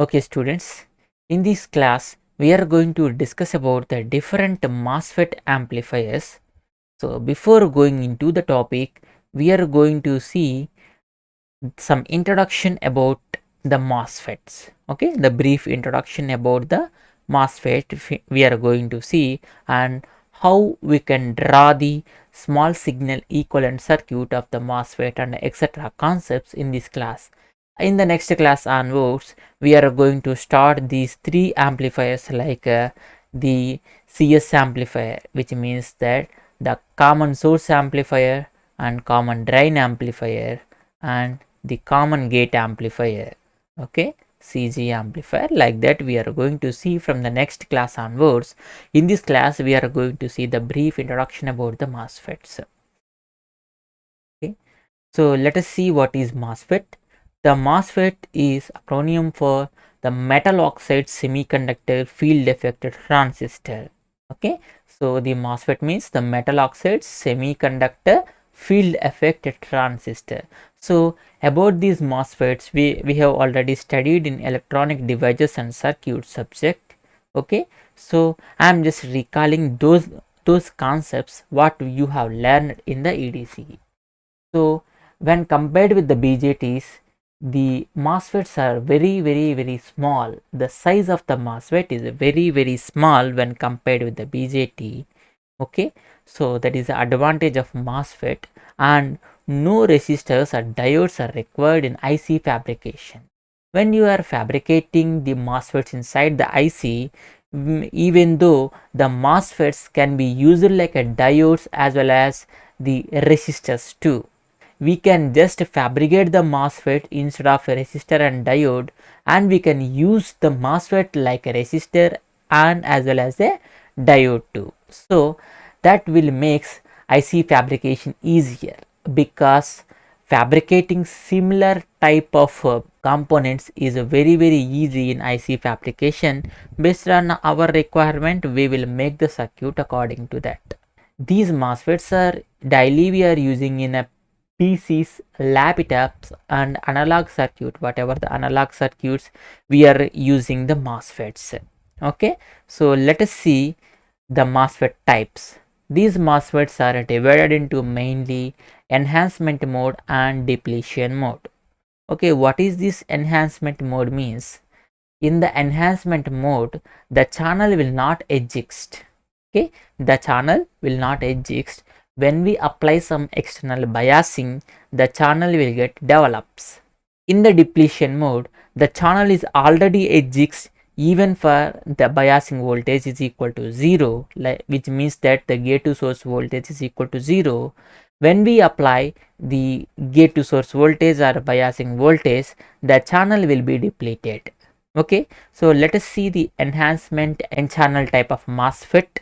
Okay students, in this class we are going to discuss about the different MOSFET amplifiers. So before going into the topic, we are going to see some introduction about the MOSFETs. Okay, the brief introduction about the MOSFET we are going to see, and how we can draw the small signal equivalent circuit of the MOSFET and etc. concepts in this class. In the next class onwards, we are going to start these three amplifiers like the CS amplifier, which means that the common source amplifier and common drain amplifier and the common gate amplifier. Okay, CG amplifier, like that we are going to see from the next class onwards. In this class we are going to see the brief introduction about the MOSFETs. Okay, so let us see what is MOSFET. The MOSFET is acronym for the metal oxide semiconductor field effect transistor. Okay, so the MOSFET means the metal oxide semiconductor field effect transistor. So about these MOSFETs, we have already studied in electronic devices and circuit subject. Okay, so I am just recalling those concepts what you have learned in the EDC. So when compared with the BJTs, the MOSFETs are very small. The size of the MOSFET is very small when compared with the BJT. Okay, so that is the advantage of MOSFET, and no resistors or diodes are required in IC fabrication. When you are fabricating the MOSFETs inside the IC, even though the MOSFETs can be used like a diodes as well as the resistors too, we can just fabricate the MOSFET instead of a resistor and diode, and we can use the MOSFET like a resistor and as well as a diode too. So that will makes IC fabrication easier, because fabricating similar type of components is very easy in IC fabrication. Based on our requirement, we will make the circuit according to that. These MOSFETs are daily we are using in a PCs, laptops and analog circuit, whatever the analog circuits we are using the MOSFETs. Okay, so let us see the MOSFET types. These MOSFETs are divided into mainly enhancement mode and depletion mode. Okay, what is this enhancement mode means? In the enhancement mode, the channel will not exist. Okay, the channel will not exist. When we apply some external biasing, the channel will get develops. In the depletion mode, the channel is already exists even for the biasing voltage is equal to 0, which means that the gate to source voltage is equal to 0. When we apply the gate to source voltage or biasing voltage, the channel will be depleted. Okay, so let us see the enhancement n channel type of MOSFET.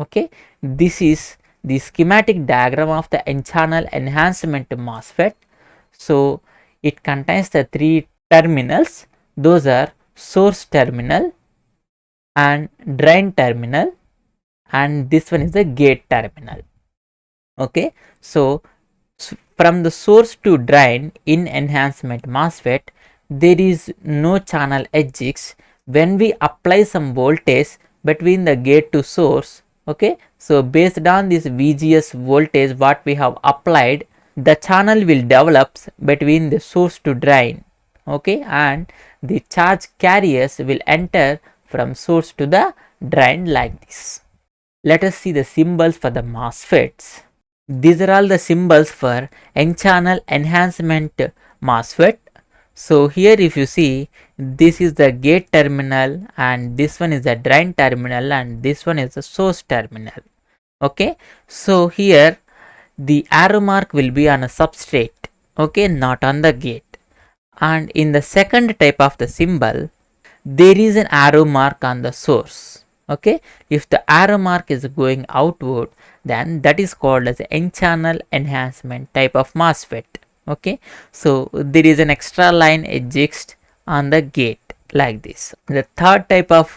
Okay, this is the schematic diagram of the n channel enhancement MOSFET. So it contains the three terminals. Those are source terminal and drain terminal, and this one is the gate terminal. Okay, so from the source to drain in enhancement MOSFET, there is no channel exists. When we apply some voltage between the gate to source, okay, so based on this VGS voltage what we have applied, the channel will develop between the source to drain. Okay, and the charge carriers will enter from source to the drain like this. Let us see the symbols for the MOSFETs. These are all the symbols for n-channel enhancement MOSFET. So here if you see, this is the gate terminal and this one is the drain terminal and this one is the source terminal. Okay, so here the arrow mark will be on a substrate, okay, not on the gate. And in the second type of the symbol, there is an arrow mark on the source. Okay, if the arrow mark is going outward, then that is called as n-channel enhancement type of MOSFET. Okay, so there is an extra line exists on the gate like this. The third type of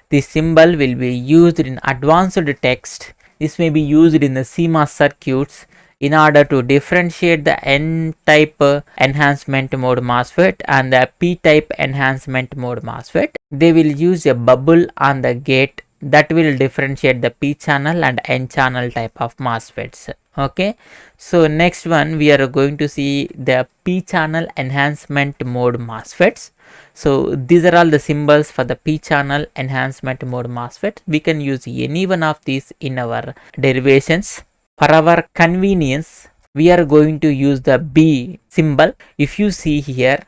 the symbol will be used in advanced text. This may be used in the CMOS circuits. in order to differentiate the N-type enhancement mode MOSFET and the P-type enhancement mode MOSFET, they will use a bubble on the gate that will differentiate the P channel and N channel type of MOSFETs. Okay, so next one we are going to see the P channel enhancement mode MOSFETs. So these are all the symbols for the P channel enhancement mode MOSFET. We can use any one of these in our derivations. For our convenience, we are going to use the B symbol. If you see here,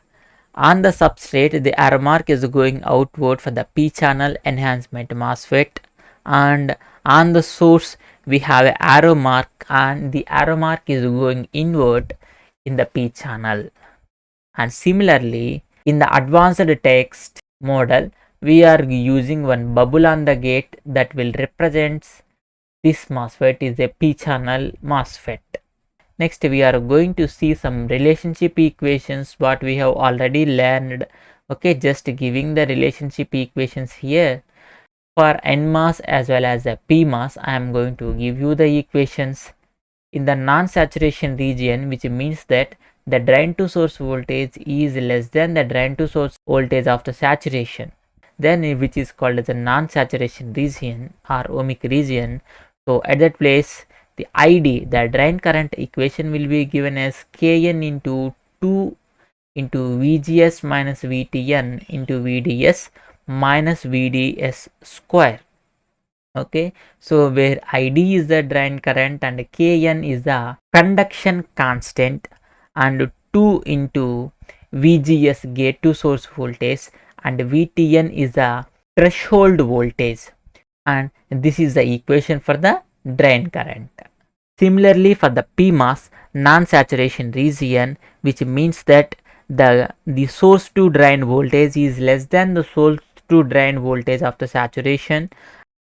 on the substrate, the arrow mark is going outward for the P channel enhancement MOSFET, and on the source we have an arrow mark, and the arrow mark is going inward in the P channel. And similarly, in the advanced text model, we are using one bubble on the gate that will represent this MOSFET is a P channel MOSFET. Next, we are going to see some relationship equations what we have already learned. Okay, just giving the relationship equations here. For NMOS as well as the PMOS, I am going to give you the equations. In the non-saturation region, which means that the drain to source voltage is less than the drain to source voltage after saturation, then which is called as a non-saturation region or ohmic region. So at that place, the ID, the drain current equation will be given as Kn into 2 into VGS minus VTN into VDS minus VDS square. Okay, so where ID is the drain current and Kn is the conduction constant, and 2 into VGS gate to source voltage, and VTN is the threshold voltage, and this is the equation for the drain current. Similarly, for the PMOS non-saturation region, which means that the source to drain voltage is less than the source to drain voltage after saturation,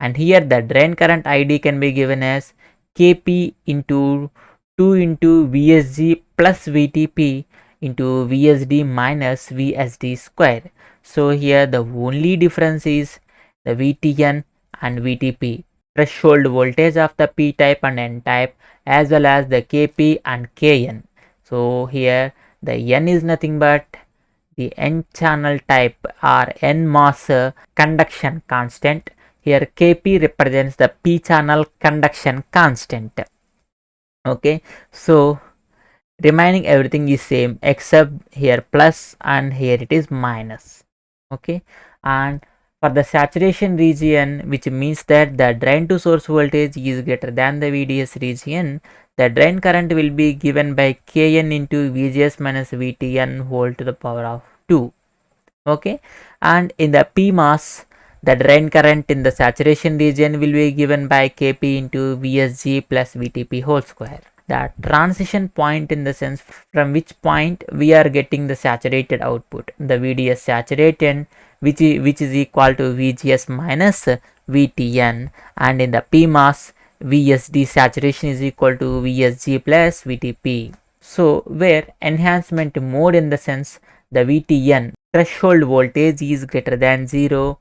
and here the drain current ID can be given as Kp into 2 into VSG plus VTP into VSD minus VSD square. So here the only difference is the VTN and VTP, threshold voltage of the P type and N type, as well as the Kp and Kn. So here the N is nothing but the N channel type or NMOS conduction constant. Here Kp represents the P channel conduction constant. Okay, so remaining everything is same except here plus and here it is minus. Okay, and for the saturation region, which means that the drain to source voltage is greater than the VDS region, the drain current will be given by Kn into VGS minus VTN whole to the power of 2. Okay, and in the PMOS, the drain current in the saturation region will be given by Kp into VSG plus VTP whole square. The transition point in the sense from which point we are getting the saturated output, the VDS saturated, which is equal to VGS minus VTN, and in the PMOS, VSD saturation is equal to VSG plus VTP. So where enhancement mode in the sense the VTN threshold voltage is greater than 0,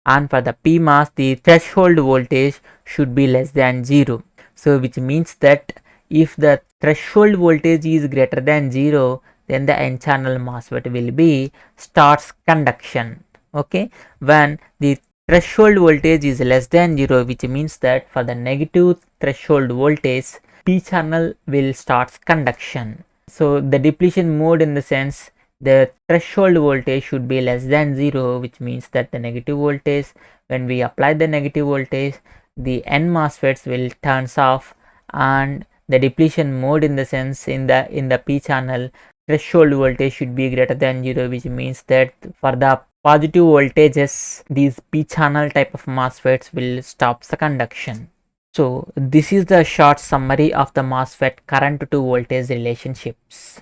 and for the PMOS the threshold voltage should be less than 0. So which means that if the threshold voltage is greater than 0, then the N channel MOSFET will be starts conduction. Okay, when the threshold voltage is less than 0, which means that for the negative threshold voltage, P channel will start conduction. So the depletion mode in the sense the threshold voltage should be less than 0, which means that the negative voltage, when we apply the negative voltage, the N MOSFETs will turns off, and the depletion mode in the sense in the P channel threshold voltage should be greater than 0, which means that for the positive voltages these P channel type of MOSFETs will stop the conduction. So this is the short summary of the MOSFET current to voltage relationships.